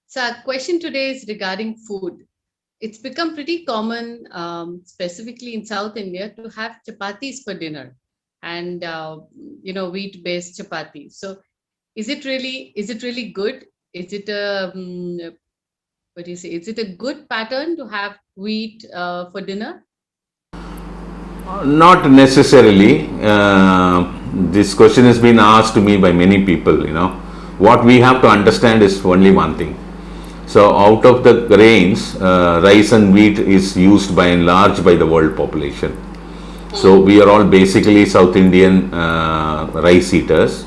So, our question today is regarding food. It's become pretty common, specifically in South India, to have chapatis for dinner, and wheat-based chapatis. So, is it really good? Is it a what do you say? Is it a good pattern to have wheat for dinner? Not necessarily. This question has been asked to me by many people. What we have to understand is only one thing. So, out of the grains, rice and wheat is used by and large by the world population. So, we are all basically South Indian rice eaters.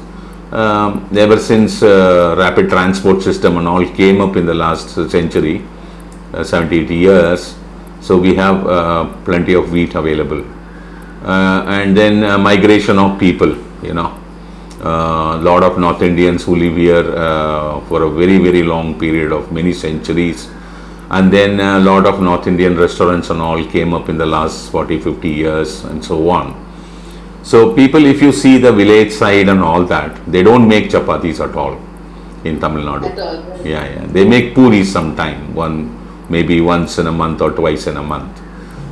Ever since rapid transport system and all came up in the last century, 70, 80 years, so we have plenty of wheat available. And then migration of people, a lot of North Indians who live here for a very, very long period of many centuries. And then a lot of North Indian restaurants and all came up in the last 40, 50 years and so on. So people, if you see the village side and all that, they don't make chapatis at all in Tamil Nadu. At all, right? Yeah. They make puris sometime, maybe once in a month or twice in a month.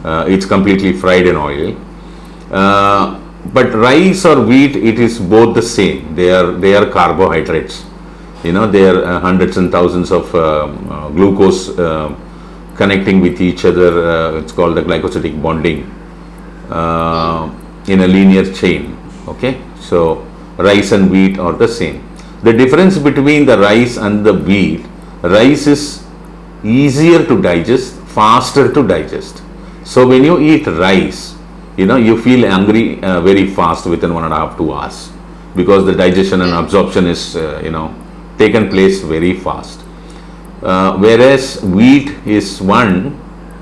It's completely fried in oil. But rice or wheat, it is both the same. They are carbohydrates. They are hundreds and thousands of glucose connecting with each other. It's called the glycosidic bonding in a linear chain. Okay, so rice and wheat are the same. The difference between the rice and the wheat: rice is easier to digest, faster to digest. So when you eat rice, you feel hungry very fast within 1.5 2 hours, because the digestion and absorption is taken place very fast. Whereas wheat is one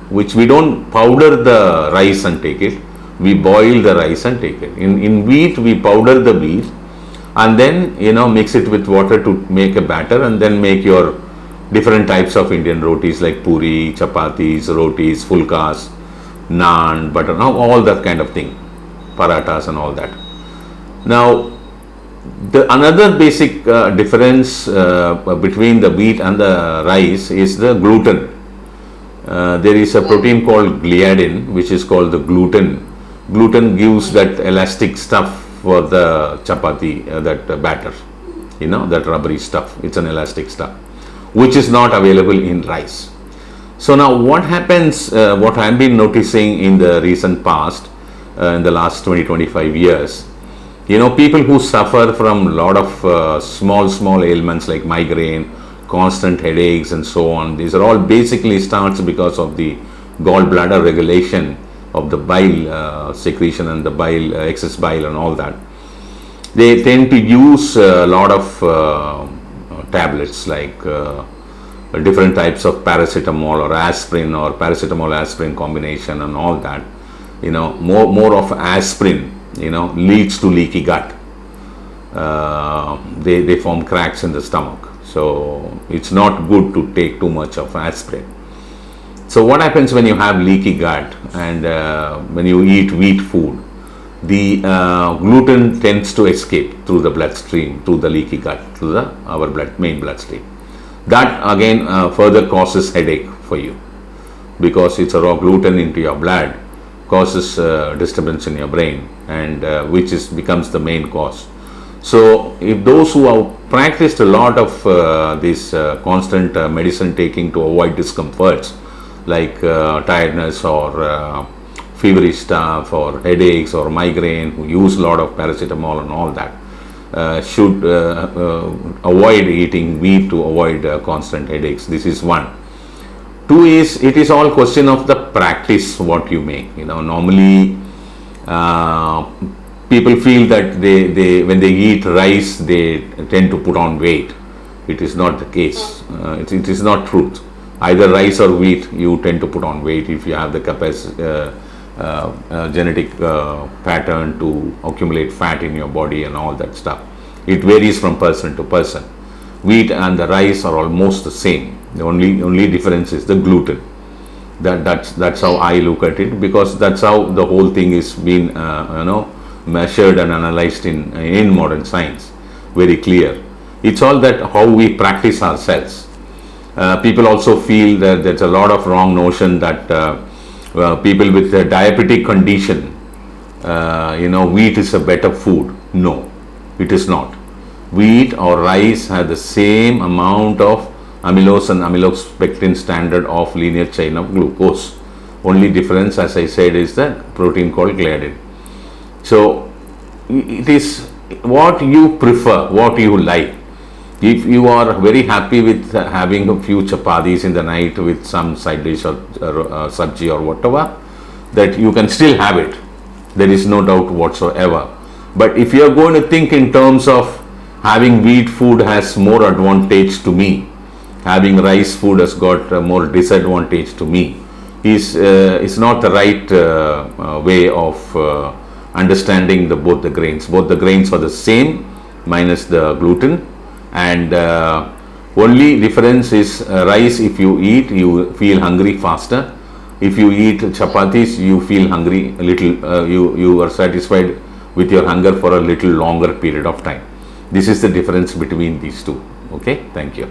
which we don't powder the rice and take it, we boil the rice and take it. In wheat, we powder the wheat and then mix it with water to make a batter, and then make your different types of Indian rotis like puri, chapatis, rotis, fulkas, naan, butter, all that kind of thing, parathas and all that. Now, the another basic difference between the wheat and the rice is the gluten. There is a protein called gliadin, which is called the gluten. Gluten gives that elastic stuff for the chapati, that batter, that rubbery stuff. It's an elastic stuff, which is not available in rice. So now what happens, what I've been noticing in the recent past, in the last 20-25 years, people who suffer from a lot of small ailments like migraine, constant headaches and so on, these are all basically starts because of the gallbladder regulation of the bile secretion and the bile, excess bile and all that. They tend to use a lot of tablets like different types of paracetamol or aspirin, or paracetamol aspirin combination and all that. More of aspirin leads to leaky gut. They form cracks in the stomach, so it's not good to take too much of aspirin. So what happens when you have leaky gut and when you eat wheat food? The gluten tends to escape through the bloodstream, through the leaky gut, through our main bloodstream. That again further causes headache for you, because it's a raw gluten into your blood, causes disturbance in your brain, and which becomes the main cause. So if those who have practiced a lot of this constant medicine taking to avoid discomforts like tiredness or feverish stuff or headaches or migraine, who use a lot of paracetamol and all that, should avoid eating wheat to avoid constant headaches. This is one. Two is, it is all question of the practice what you make. Normally people feel that they when they eat rice they tend to put on weight. It is not the case. It is not truth. Either rice or wheat, you tend to put on weight if you have the capacity, genetic pattern to accumulate fat in your body and all that stuff. It varies from person to person. Wheat and the rice are almost the same. The only difference is the gluten. That's how I look at it, because that's how the whole thing is being measured and analyzed in modern science. Very clear. It's all that how we practice ourselves. People also feel that there's a lot of wrong notion that people with a diabetic condition, wheat is a better food. No, it is not. Wheat or rice have the same amount of amylose and amylopectin standard of linear chain of glucose. Only difference, as I said, is the protein called gliadin. So it is what you prefer, what you like. If you are very happy with having a few chapatis in the night with some side dish or sabji or whatever, that you can still have it. There is no doubt whatsoever. But if you are going to think in terms of having wheat food has more advantage to me, having rice food has got more disadvantage to me, is not the right way of understanding both the grains. Both the grains are the same minus the gluten, and only difference is rice. If you eat, you feel hungry faster. If you eat chapatis, you feel hungry a little. You are satisfied with your hunger for a little longer period of time. This is the difference between these two. Okay, thank you.